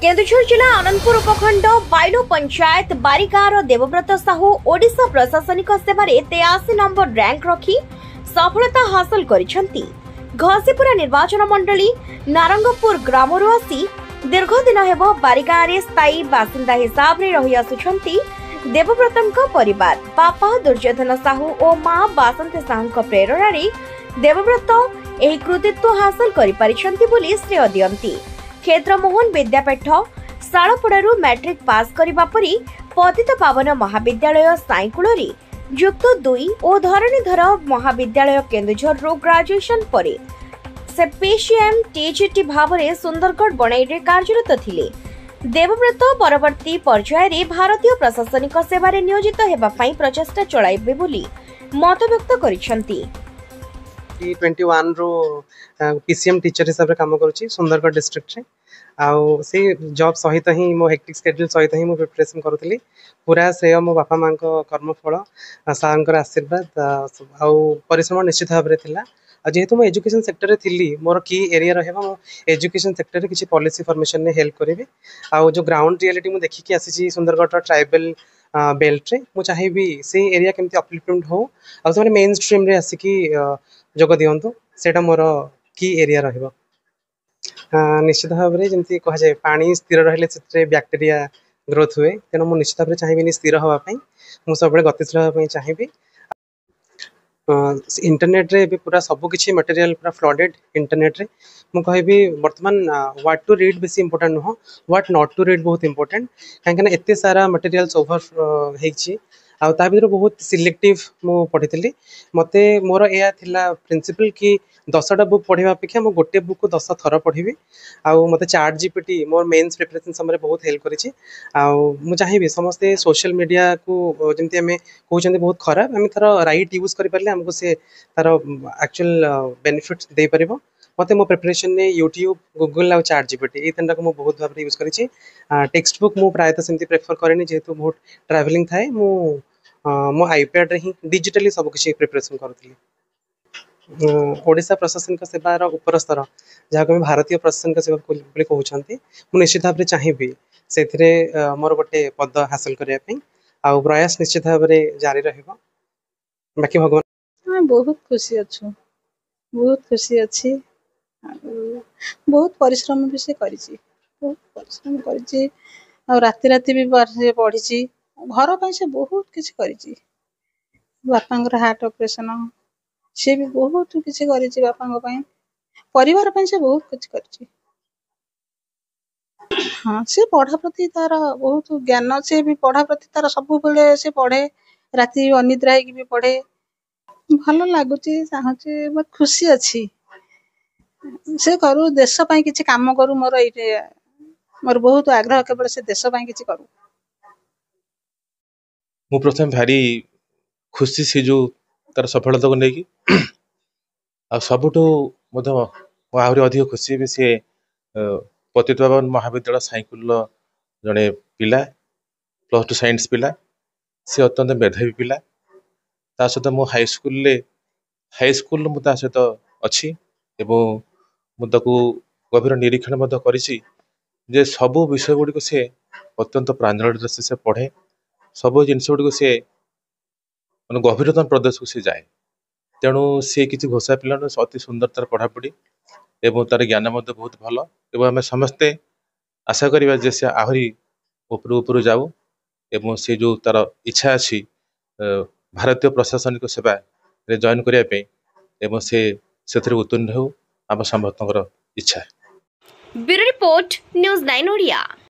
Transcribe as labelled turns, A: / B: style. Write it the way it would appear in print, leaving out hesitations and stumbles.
A: केन्दुझर जिला आनंदपुर उपखंड बाइलो पंचायत बारिगार देवव्रत साहू ओडिशा प्रशासनिक सेवार 83 नंबर रैंक रखी सफलता हासिल करिसेंती। घसीपुरा निर्वाचन मंडली नारंगपुर ग्रामरु आसी दीर्घ दिन हेब बारिगारे स्थायी बासिंदा हिसाब रे रही आसुछंती देवव्रतଙ୍କ परिवार। बापा दुर्योधन साहू और मां बासंती साहूଙ୍କ प्रेरणारे देवव्रत एही कृतित्व हासिल करि परिछंती बोली श्रेय दियंती। क्षेत्रमोहन विद्यापीठ शालपड़ारू मैट्रिक पास करबा परी पतित पावन महाविद्यालय साईकुलरी युक्त 2 और धरणीधर महाविद्यालय केन्दुझर ग्रेजुएशन परे से पीसीएम टीजीटी भाव में सुंदरगढ़ बणाई कार्यरत थिले। देवव्रत परवर्ती पर्याय रे भारतीय प्रशासनिक सेवा रे नियोजित हेबा पई प्रचेष्टा चलाइबे बोली मत व्यक्त करिसेंती।
B: 21 रो पीसीएम टीचर हिसाब रे काम करूची सुंदरगढ़ डिस्ट्रिक्ट रे आउ से जॉब सहित ही मो हेक्टिक शेड्यूल सहित ही मो प्रिपरेशन करूथली। पूरा श्रेय मो बापा मां को कर्मफल सारंकर आशीर्वाद आउ परिश्रम निश्चित भाव रे थिला। जेहेतु मो एजुकेशन सेक्टर रे थिली मोर की एरिया रहबा मो एजुकेशन सेक्टर रे किछि पॉलिसी फॉर्मेशन ने हेल्प करिवे। आउ जो ग्राउंड रियलिटी मो देखि कि आसी सुंदरगढ़ रो ट्राइबल बेल्ट रे मु चाहिबी से एरिया केमती अपलिफ्टमेंट हो आ से मेन स्ट्रीम रे आसी जोग दियंतु सेटा मोर की एरिया रहबो। निश्चित भाव में जमी कह जाए पानी स्थिर रहिले से बैक्टेरिया ग्रोथ हुए तेणु मुझे निश्चित भाव में चाहिए स्थिर हाँपाई मुझे सब गतिशील हाँपाई चाहिए। इंटरनेट रे भी पूरा सबकि मटेरियल पूरा फ्लडेड इंटरनेट रे मु कहबी वर्तमान व्हाट टू रीड बेसी इंपोर्टेंट नुह व्हाट नॉट टू रीड बहुत इंपोर्टेंट कहीं एत सारा मटेरियल्स ओवर होती आ बहुत सिलेक्टिव मु पढ़ी मते मोर या प्रिंसिपल कि 10टा बुक पढ़ा अपेक्षा मुझे गोटे बुक को 10 थर पढ़ी आउ मते चाट जीपीटी मोर मेन्स प्रिपरेशन समय बहुत हेल्प करिछि। आउ चाहिए समस्ते सोशल मीडिया को जमी आम कहते बहुत खराब आम तार राइट यूज करें आमको से तार एक्चुअल बेनिफिट दे पार मते मो प्रिपरेशन ने यूट्यूब गूगल आउ चाट जीपीटी ये 3 को बहुत भाव यूज करिछि। टेक्स्ट बुक मु प्रायतः सेमती प्रेफर करेनि जेहेतु बहुत ट्रैवलिंग थाए मो आईपैड रे ही डिजिटली सब किछि प्रिपरेशन करथि। ओडिशा प्रशासनिक सेवार उपर स्तर जहाँ भारतीय प्रशासनिक सेवा कहते मुझे निश्चित भाव में चाहिए से मोर गोटे पद हासिल करने आउ प्रयास निश्चित भाव में जारी रहिबो। बाकी भगवान
C: बहुत खुशी अच्छु बहुत खुशी अच्छी बहुत परिश्रम भी से करिछि बहुत परिश्रम करिछि और राति राति भी पढ़ी घर पर से बहुत किसी करिछि। बापांगर हार्ट ऑपरेशन से भी बहुत किसी करिछि बापांग पई परिवार पई से बहुत कुछ करिछि। हाँ से पढ़ा प्रति तार बहुत ज्ञान से भी पढ़ा प्रति तार सब बेले से पढ़े राति अनिद्रा होगी भी पढ़े भल लगुच चाहूँगी बहुत खुशी अच्छी से करू देश पई किछि काम करू मोर बहुत आग्रह केवल से देश पई किछि करू।
D: मु प्रथम भारी खुशी से जो तार सफलता को लेकिन आ सबुठू आहरी अधिक खुशी भी सी पतित पावन महाविद्यालय साईकुल जड़े पिला +2 साइंस पिला सी अत्यंत मेधावी पिला ता सहित मो हाईस्कूल मु सहित अच्छी एवं मुझको गभीर निरीक्षण करिछि जे सबु विषय गुड़िक से अत्यंत प्रांजल से पढ़े सब जिनस गुड़िक से गभीरतम प्रदेश को सी जाए तेणु सी किसी घोषा पिला अति सुंदर तार पढ़ापढ़ी एवं तार ज्ञान बहुत भल एवं आम समस्ते आशा करिबा जे से आहरी ऊपर जाऊ एवं से जो तार इच्छा अच्छी भारतीय प्रशासनिक सेवा रे जॉइन करने एवं से उत्तीर्ण हो आम समस्त इच्छा।
A: Bureau report news 9 Odia.